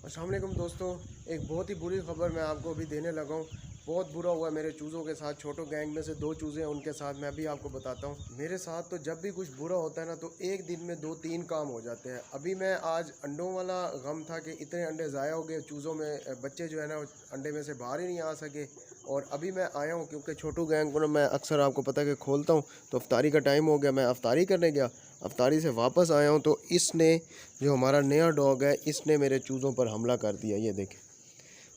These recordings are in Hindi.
अस्सलाम वालेकुम दोस्तों, एक बहुत ही बुरी खबर मैं आपको अभी देने लगा हूँ। बहुत बुरा हुआ मेरे चूज़ों के साथ। छोटो गैंग में से 2 चूज़े हैं, उनके साथ मैं अभी आपको बताता हूँ। मेरे साथ तो जब भी कुछ बुरा होता है ना, तो एक दिन में 2-3 काम हो जाते हैं। अभी मैं आज अंडों वाला गम था कि इतने अंडे ज़ाया हो गए चूज़ों में, बच्चे जो है ना अंडे में से बाहर ही नहीं आ सके। और अभी मैं आया हूँ क्योंकि छोटू गैंग को ना मैं अक्सर आपको पता है कि खोलता हूँ, तो अफ्तारी का टाइम हो गया। मैं अफ्तारी करने गया, अफ्तारी से वापस आया हूँ तो इसने, जो हमारा नया डॉग है, इसने मेरे चूज़ों पर हमला कर दिया। ये देखें,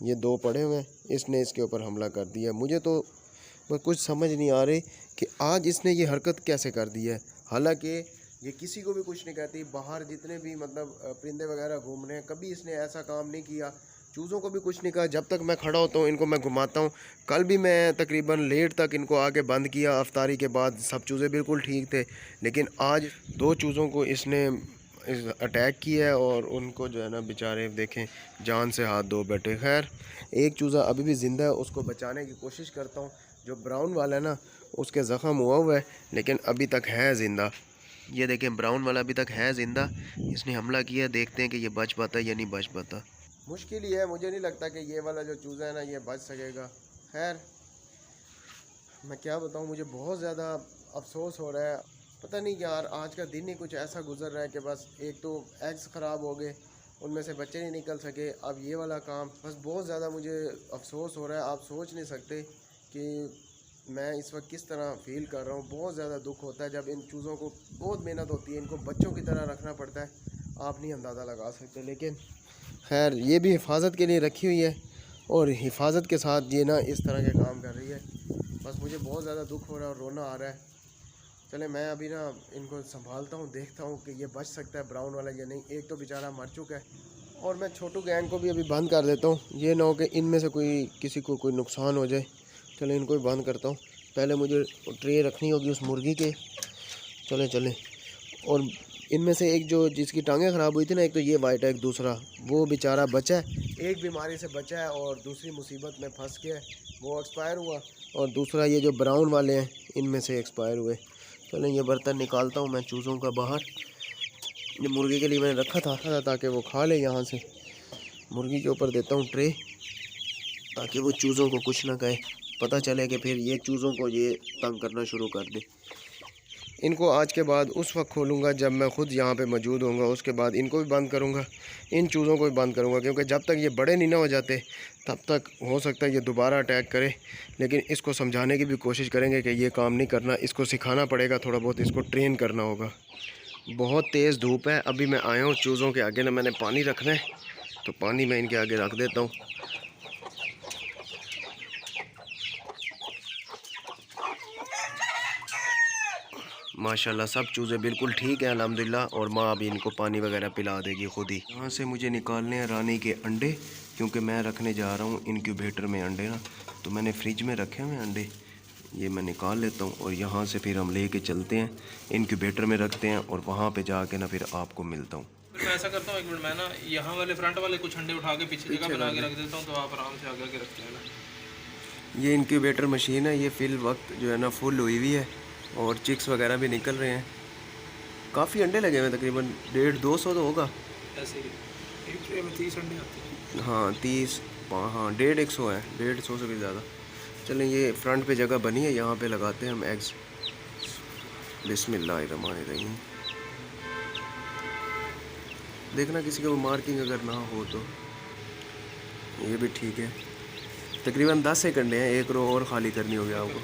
ये 2 पड़े हुए हैं, इसने इसके ऊपर हमला कर दिया। मुझे तो बस कुछ समझ नहीं आ रही कि आज इसने ये हरकत कैसे कर दी है। हालांकि ये किसी को भी कुछ नहीं कहती, बाहर जितने भी मतलब परिंदे वगैरह घूम रहे हैं, कभी इसने ऐसा काम नहीं किया। चूज़ों को भी कुछ नहीं कहा। जब तक मैं खड़ा होता हूँ इनको मैं घुमाता हूँ। कल भी मैं तकरीबन लेट तक इनको आके बंद किया, अफ्तारी के बाद सब चूज़े बिल्कुल ठीक थे। लेकिन आज 2 चूज़ों को इसने अटैक किया है और उनको जो है ना बेचारे देखें जान से हाथ धो बैठे। खैर, एक चूज़ा अभी भी ज़िंदा है, उसको बचाने की कोशिश करता हूँ। जो ब्राउन वाला है ना, उसके ज़ख़म हुआ है लेकिन अभी तक है ज़िंदा। ये देखें, ब्राउन वाला अभी तक है ज़िंदा। इसने हमला किया, देखते हैं कि ये बच पाता या नहीं बच पाता। मुश्किल ही है, मुझे नहीं लगता कि ये वाला जो चूज़ा है ना ये बच सकेगा। खैर, मैं क्या बताऊँ, मुझे बहुत ज़्यादा अफसोस हो रहा है। पता नहीं यार, आज का दिन ही कुछ ऐसा गुजर रहा है कि बस एक तो एग्स ख़राब हो गए, उनमें से बच्चे नहीं निकल सके, अब ये वाला काम। बस बहुत ज़्यादा मुझे अफसोस हो रहा है। आप सोच नहीं सकते कि मैं इस वक्त किस तरह फ़ील कर रहा हूँ। बहुत ज़्यादा दुख होता है जब इन चूज़ों को, बहुत मेहनत होती है, इनको बच्चों की तरह रखना पड़ता है। आप नहीं अंदाज़ा लगा सकते। लेकिन खैर, ये भी हिफाजत के लिए रखी हुई है और हिफाजत के साथ ये ना इस तरह के काम कर रही है। बस मुझे बहुत ज़्यादा दुख हो रहा है और रोना आ रहा है। चले, मैं अभी ना इनको संभालता हूँ, देखता हूँ कि ये बच सकता है ब्राउन वाला या नहीं। एक तो बेचारा मर चुका है। और मैं छोटू गैंग को भी अभी बंद कर देता हूँ, ये ना हो कि इनमें से कोई किसी को कोई नुकसान हो जाए। चले, इनको भी बंद करता हूँ। पहले मुझे ट्रे रखनी होगी उस मुर्गी के। चले चले। और इनमें से एक जो जिसकी टांगें ख़राब हुई थी ना, एक तो ये वाइट है, एक दूसरा वो बेचारा बचा है। एक बीमारी से बचा है और दूसरी मुसीबत में फंस गया है, वो एक्सपायर हुआ। और दूसरा ये जो ब्राउन वाले हैं, इनमें से एक्सपायर हुए। चलें, ये बर्तन निकालता हूँ मैं चूज़ों का बाहर। ये मुर्गी के लिए मैंने रखा था ताकि वो खा ले। यहाँ से मुर्गी के ऊपर देता हूँ ट्रे, ताकि वो चूज़ों को कुछ ना कहे, पता चले कि फिर ये चूज़ों को ये तंग करना शुरू कर दे। इनको आज के बाद उस वक्त खोलूँगा जब मैं ख़ुद यहाँ पे मौजूद होऊंगा। उसके बाद इनको भी बंद करूँगा, इन चूज़ों को भी बंद करूँगा, क्योंकि जब तक ये बड़े नहीं ना हो जाते तब तक हो सकता है ये दोबारा अटैक करे। लेकिन इसको समझाने की भी कोशिश करेंगे कि ये काम नहीं करना। इसको सिखाना पड़ेगा, थोड़ा बहुत इसको ट्रेन करना होगा। बहुत तेज़ धूप है। अभी मैं आया हूँ चूज़ों के आगे ना, मैंने पानी रखना है, तो पानी मैं इनके आगे रख देता हूँ। माशाल्लाह सब चूज़े बिल्कुल ठीक है अल्हम्दुलिल्लाह। और माँ अभी इनको पानी वगैरह पिला देगी खुद ही। यहाँ से मुझे निकालने हैं रानी के अंडे, क्योंकि मैं रखने जा रहा हूँ इनक्यूबेटर में अंडे ना। तो मैंने फ्रिज में रखे हुए अंडे, ये मैं निकाल लेता हूँ और यहाँ से फिर हम लेके चलते हैं इनक्यूबेटर में रखते हैं और वहाँ पे जाके ना फिर आपको मिलता हूँ। फिर मैं ऐसा करता हूँ, एक मिनट, मैं ना यहाँ वाले फ्रंट वाले कुछ अंडे उठा के पीछे जगह बना के रख देता हूँ, तो आप आराम से आगे आगे रखते हैं ना। ये इनक्यूबेटर मशीन है, ये फिल वक्त जो है ना फुल हुई हुई है और चिक्स वगैरह भी निकल रहे हैं। काफ़ी अंडे लगे हुए हैं, तकरीबन 150-200 तो होगा। ऐसे ही एक ट्रे में 30 अंडे आते हैं। हाँ 30, हाँ 150 है, 150 से भी ज़्यादा। चलें, ये फ्रंट पे जगह बनी है, यहाँ पे लगाते हैं हम एग्स। बिस्मिल्लाहिर्रहमानिर्रहीम। देखना किसी का मार्किंग अगर ना हो तो। ये भी ठीक है। तकरीबन 10 एक अंडे हैं, एक रो और ख़ाली करनी होगी आपको।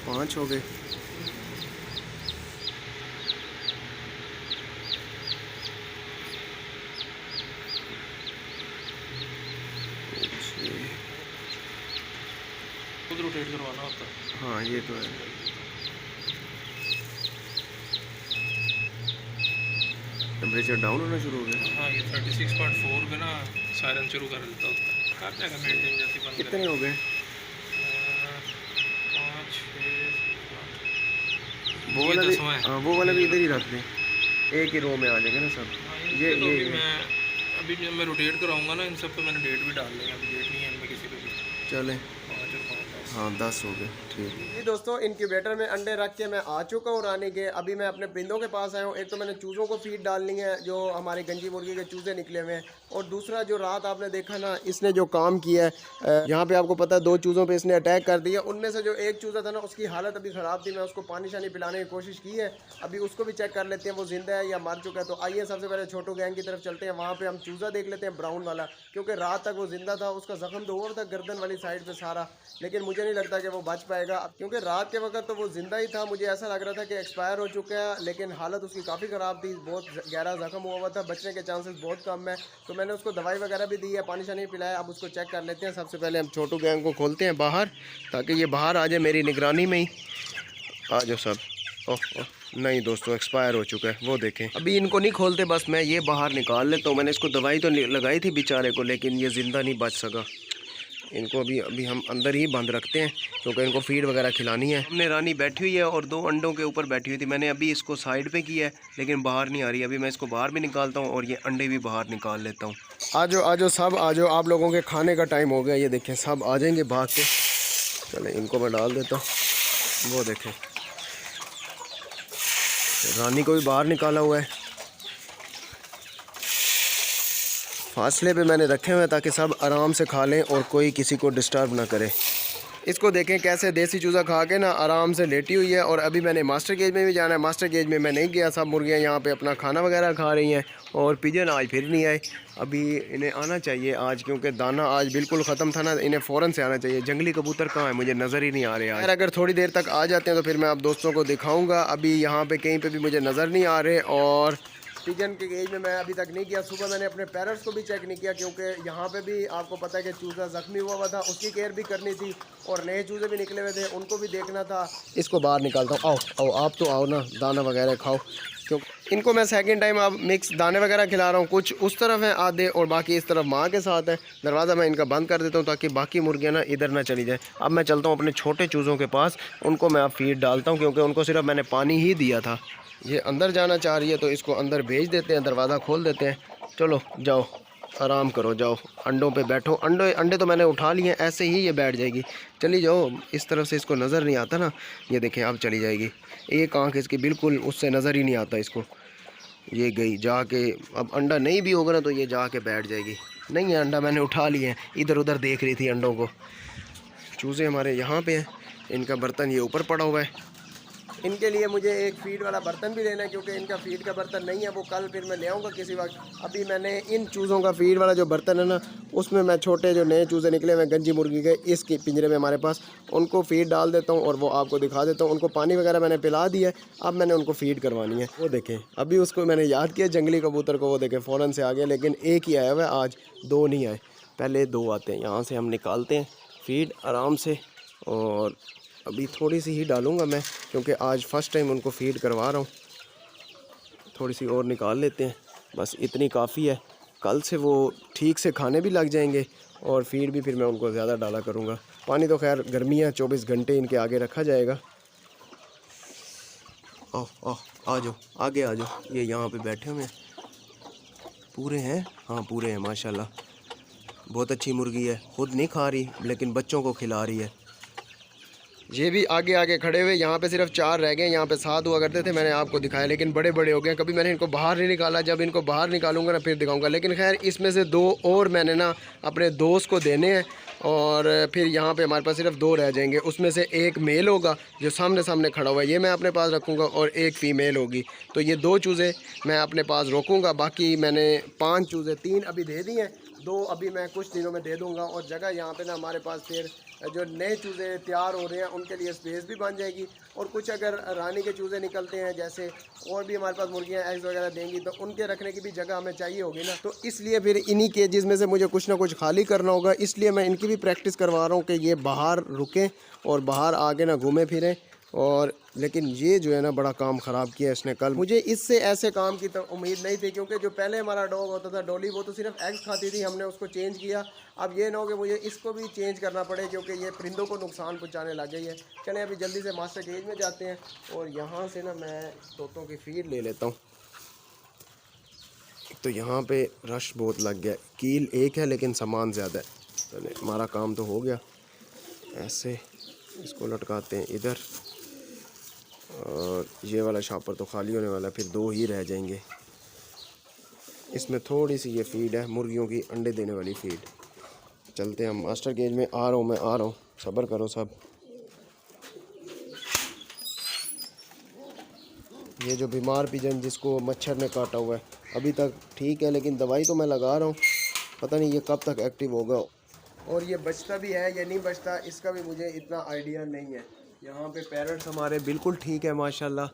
5 हो गए। खुद रोटेट करवाना होता है। हाँ ये तो है। टेम्परेचर डाउन होना शुरू हो गया। हाँ, ये 36.4 पे ना सायरन शुरू कर देता होता है। कर जाएगा मेंटेन जैसे बंद कितने करेगा। हो गए? 5 6 वो ये वाला भी, 10वां है। हाँ वो वाला ये भी जो इधर ही रखा रख दें, एक ही रो में आ जाएंगे ना सब। हाँ, ये इनके तो ये अभी ये मैं, अभी जब मैं रोटेट कराऊंगा ना इन सब पे, मैंने डेट भी डाल देंगे, अभी डेट नहीं है इनमें किसी पे भी। चलें। 5 और 5 हाँ 10 हो गए, ठीक जी दोस्तों। इनक्यूबेटर में अंडे रख के मैं आ चुका हूँ रानी के। अभी मैं अपने परिंदों के पास आया हूँ। एक तो मैंने चूज़ों को फीड डालनी है, जो हमारी गंजी मुर्गी के चूज़े निकले हुए हैं, और दूसरा जो रात आपने देखा ना, इसने जो काम किया है यहाँ पे, आपको पता है 2 चूज़ों पे इसने अटैक कर दिया। उनमें से जो एक चूज़ा था ना, उसकी हालत अभी ख़राब थी। मैं उसको पानी शानी पिलाने की कोशिश की है। अभी उसको भी चेक कर लेते हैं वो जिंदा है या मर चुका है। तो आइए सबसे पहले छोटू गैंग की तरफ चलते हैं। वहाँ पर हम चूज़ा देख लेते हैं, ब्राउन वाला, क्योंकि रात तक वो जिंदा था। उसका जख्म तो और था गर्दन वाली साइड पर सारा, लेकिन मुझे नहीं लगता कि वो बच पाएगा, क्योंकि रात के वक्त तो वो जिंदा ही था। मुझे ऐसा लग रहा था कि एक्सपायर हो चुका है, लेकिन हालत उसकी काफ़ी ख़राब थी, बहुत गहरा जख्म हुआ हुआ था, बचने के चांसेस बहुत कम है। तो मैंने उसको दवाई वगैरह भी दी है, पानी शानी पिलाया। अब उसको चेक कर लेते हैं। सबसे पहले हम छोटू गैंग को खोलते हैं बाहर, ताकि ये बाहर आ जाए मेरी निगरानी में ही। आ जाओ सब। ओह नहीं दोस्तों, एक्सपायर हो चुका है, वो देखें। अभी इनको नहीं खोलते, बस मैं ये बाहर निकाल लेता हूँ। मैंने इसको दवाई तो लगाई थी बेचारे को, लेकिन ये ज़िंदा नहीं बच सका। इनको अभी हम अंदर ही बंद रखते हैं, क्योंकि इनको फीड वगैरह खिलानी है। हमने रानी बैठी हुई है और 2 अंडों के ऊपर बैठी हुई थी। मैंने अभी इसको साइड पे किया है, लेकिन बाहर नहीं आ रही। अभी मैं इसको बाहर भी निकालता हूँ और ये अंडे भी बाहर निकाल लेता हूँ। आ जाओ सब आ जाओ, आप लोगों के खाने का टाइम हो गया। ये देखें सब आ जाएंगे भाग के। चले इनको मैं डाल देता हूँ। वो देखें रानी को भी बाहर निकाला हुआ है। फासले पे मैंने रखे हुए हैं ताकि सब आराम से खा लें और कोई किसी को डिस्टर्ब ना करे। इसको देखें कैसे देसी चूज़ा खा के ना आराम से लेटी हुई है। और अभी मैंने मास्टर केज में भी जाना है। मास्टर केज में मैं नहीं गया। सब मुर्गियाँ यहाँ पे अपना खाना वगैरह खा रही हैं, और पिजन आज फिर नहीं आए। अभी इन्हें आना चाहिए आज, क्योंकि दाना आज बिल्कुल ख़त्म था ना, इन्हें फ़ौरन से आना चाहिए। जंगली कबूतर कहाँ है, मुझे नज़र ही नहीं आ रहे आज। अगर थोड़ी देर तक आ जाते हैं तो फिर मैं आप दोस्तों को दिखाऊँगा। अभी यहाँ पर कहीं पर भी मुझे नज़र नहीं आ रहे। और पिजन के केज में मैं अभी तक नहीं गया। सुबह मैंने अपने पैरट्स को भी चेक नहीं किया, क्योंकि यहाँ पे भी आपको पता है कि चूज़ा ज़ख्मी हुआ था, उसकी केयर भी करनी थी, और नए चूज़े भी निकले हुए थे, उनको भी देखना था। इसको बाहर निकालता हूँ। आओ आप तो आओ ना, दाना वगैरह खाओ। क्यों इनको मैं सेकंड टाइम अब मिक्स दाने वगैरह खिला रहा हूँ। कुछ उस तरफ है आधे, और बाकी इस तरफ माँ के साथ है। दरवाज़ा मैं इनका बंद कर देता हूँ ताकि बाकी मुर्गियाँ ना इधर ना चली जाए। अब मैं चलता हूँ अपने छोटे चूज़ों के पास, उनको मैं अब फीड डालता हूँ, क्योंकि उनको सिर्फ मैंने पानी ही दिया था। ये अंदर जाना चाह रही है, तो इसको अंदर भेज देते हैं, दरवाज़ा खोल देते हैं। चलो जाओ आराम करो, जाओ अंडों पे बैठो। अंडे तो मैंने उठा लिए हैं, ऐसे ही ये बैठ जाएगी। चली जाओ, इस तरफ से इसको नज़र नहीं आता ना। ये देखें अब चली जाएगी। एक आंख इसकी बिल्कुल उससे नज़र ही नहीं आता इसको। ये गई जाके। अब अंडा नहीं भी होगा ना तो ये जाके बैठ जाएगी। नहीं है अंडा, मैंने उठा लिए हैं। इधर उधर देख रही थी अंडों को। चूज़े हमारे यहाँ पे हैं, इनका बर्तन ये ऊपर पड़ा हुआ है। इनके लिए मुझे एक फीड वाला बर्तन भी लेना है, क्योंकि इनका फीड का बर्तन नहीं है, वो कल फिर मैं ले आऊँगा किसी वक्त। अभी मैंने इन चूज़ों का फीड वाला जो बर्तन है ना, उसमें मैं छोटे जो नए चूज़े निकले हुए गंजी मुर्गी के, इसके पिंजरे में हमारे पास, उनको फीड डाल देता हूँ और वो आपको दिखा देता हूँ। उनको पानी वगैरह मैंने पिला दिया है, अब मैंने उनको फीड करवानी है। वो देखें अभी उसको मैंने याद किया जंगली कबूतर को, वो देखें फ़ौरन से आ गया, लेकिन एक ही आया हुआ है आज, 2 नहीं आए। पहले 2 आते हैं। यहाँ से हम निकालते हैं फीड आराम से, और अभी थोड़ी सी ही डालूँगा मैं, क्योंकि आज फ़र्स्ट टाइम उनको फीड करवा रहा हूँ। थोड़ी सी और निकाल लेते हैं, बस इतनी काफ़ी है। कल से वो ठीक से खाने भी लग जाएंगे, और फीड भी फिर मैं उनको ज़्यादा डाला करूँगा। पानी तो खैर गर्मी है, 24 घंटे इनके आगे रखा जाएगा। ओह आ जाओ, आगे आ जाओ। ये यहाँ पे बैठे हुए हैं, पूरे हैं। हाँ पूरे हैं माशाल्लाह। बहुत अच्छी मुर्गी है, खुद नहीं खा रही लेकिन बच्चों को खिला रही है। ये भी आगे आगे खड़े हुए। यहाँ पे सिर्फ 4 रह गए। यहाँ पे 7 हुआ करते थे, मैंने आपको दिखाया, लेकिन बड़े बड़े हो गए। कभी मैंने इनको बाहर नहीं निकाला। जब इनको बाहर निकालूंगा ना फिर दिखाऊंगा। लेकिन खैर इसमें से 2 और मैंने ना अपने दोस्त को देने हैं, और फिर यहाँ पे हमारे पास सिर्फ 2 रह जाएंगे। उसमें से एक मेल होगा जो सामने सामने खड़ा हुआ है, ये मैं अपने पास रखूँगा, और एक फ़ीमेल होगी। तो ये 2 चूज़े मैं अपने पास रखूँगा। बाकी मैंने 5 चूज़े, 3 अभी दे दिए हैं, 2 अभी मैं कुछ दिनों में दे दूँगा। और जगह यहाँ पे ना हमारे पास फिर जो नए चूज़े तैयार हो रहे हैं उनके लिए स्पेस भी बन जाएगी। और कुछ अगर रानी के चूज़े निकलते हैं, जैसे और भी हमारे पास मुर्गियाँ एग्स वगैरह देंगी, तो उनके रखने की भी जगह हमें चाहिए होगी ना। तो इसलिए फिर इन्हीं केजेस में से मुझे कुछ ना कुछ खाली करना होगा। इसलिए मैं इनकी भी प्रैक्टिस करवा रहा हूँ कि ये बाहर रुकें और बाहर आगे ना घूमें फिरें। और लेकिन ये जो है ना बड़ा काम ख़राब किया इसने कल। मुझे इससे ऐसे काम की तो उम्मीद नहीं थी, क्योंकि जो पहले हमारा डॉग होता था डॉली, वो तो सिर्फ एग्स खाती थी, हमने उसको चेंज किया। अब ये ना हो कि मुझे इसको भी चेंज करना पड़े, क्योंकि ये परिंदों को नुकसान पहुंचाने लग गई है। चलें अभी जल्दी से मास्टर केज में जाते हैं, और यहाँ से ना मैं तोतों की फीड ले लेता हूँ। तो यहाँ पे रश बहुत लग गया। कील एक है लेकिन सामान ज़्यादा है। चले हमारा काम तो हो गया। ऐसे इसको लटकाते हैं इधर, और ये वाला शॉपर तो खाली होने वाला है, फिर 2 ही रह जाएंगे। इसमें थोड़ी सी ये फीड है, मुर्गियों की अंडे देने वाली फीड। चलते हैं हम मास्टर केज में। आ रहा हूँ, सब्र करो सब। ये जो बीमार पिजन जिसको मच्छर ने काटा हुआ है अभी तक ठीक है, लेकिन दवाई तो मैं लगा रहा हूँ, पता नहीं ये कब तक एक्टिव होगा। और ये बचता भी है या नहीं बचता इसका भी मुझे इतना आइडिया नहीं है। यहाँ पे पैरट्स हमारे बिल्कुल ठीक है माशाल्लाह,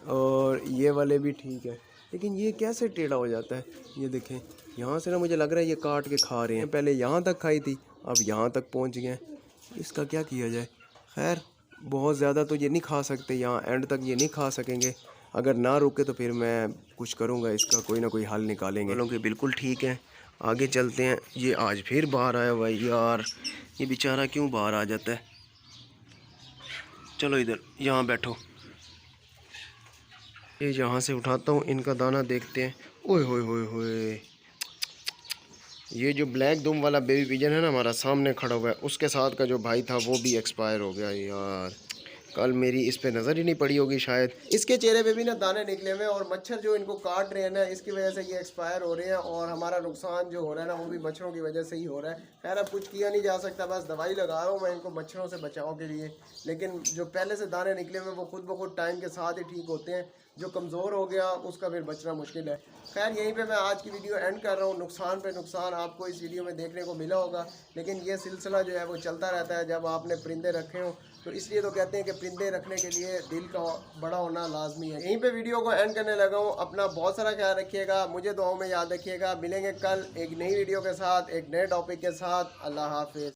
और ये वाले भी ठीक है, लेकिन ये कैसे टेढ़ा हो जाता है। ये देखें, यहाँ से ना मुझे लग रहा है ये काट के खा रहे हैं। पहले यहाँ तक खाई थी, अब यहाँ तक पहुँच गए। इसका क्या किया जाए। खैर बहुत ज़्यादा तो ये नहीं खा सकते, यहाँ एंड तक ये नहीं खा सकेंगे। अगर ना रुके तो फिर मैं कुछ करूँगा, इसका कोई ना कोई हल निकालेंगे। लोग बिल्कुल ठीक है, आगे चलते हैं। ये आज फिर बाहर आया हुआ है यार, ये बेचारा क्यों बाहर आ जाता है। चलो इधर यहाँ बैठो, ये यहाँ से उठाता हूँ, इनका दाना देखते हैं। ओए होए होए होए, ये जो ब्लैक दुम वाला बेबी पिजन है ना हमारा सामने खड़ा हुआ है, उसके साथ का जो भाई था वो भी एक्सपायर हो गया यार। कल मेरी इस पे नज़र ही नहीं पड़ी होगी शायद। इसके चेहरे पे भी ना दाने निकले हुए, और मच्छर जो इनको काट रहे हैं ना, इसकी वजह से ये एक्सपायर हो रहे हैं, और हमारा नुकसान जो हो रहा है ना वो भी मच्छरों की वजह से ही हो रहा है। खैर अब कुछ किया नहीं जा सकता, बस दवाई लगा रहा हूँ मैं इनको मच्छरों से बचाव के लिए। लेकिन जो पहले से दाने निकले हुए वो खुद ब खुद टाइम के साथ ही ठीक होते हैं, जो कमज़ोर हो गया उसका फिर बचना मुश्किल है। खैर यहीं पे मैं आज की वीडियो एंड कर रहा हूँ। नुकसान पे नुकसान आपको इस वीडियो में देखने को मिला होगा, लेकिन ये सिलसिला जो है वो चलता रहता है जब आपने परिंदे रखे हो। तो इसलिए तो कहते हैं कि परिंदे रखने के लिए दिल का बड़ा होना लाजमी है। यहीं पे वीडियो को एंड करने लगा हूँ। अपना बहुत सारा ख्याल रखिएगा, मुझे दुआओं में याद रखिएगा। मिलेंगे कल एक नई वीडियो के साथ, एक नए टॉपिक के साथ। अल्लाह हाफिज़।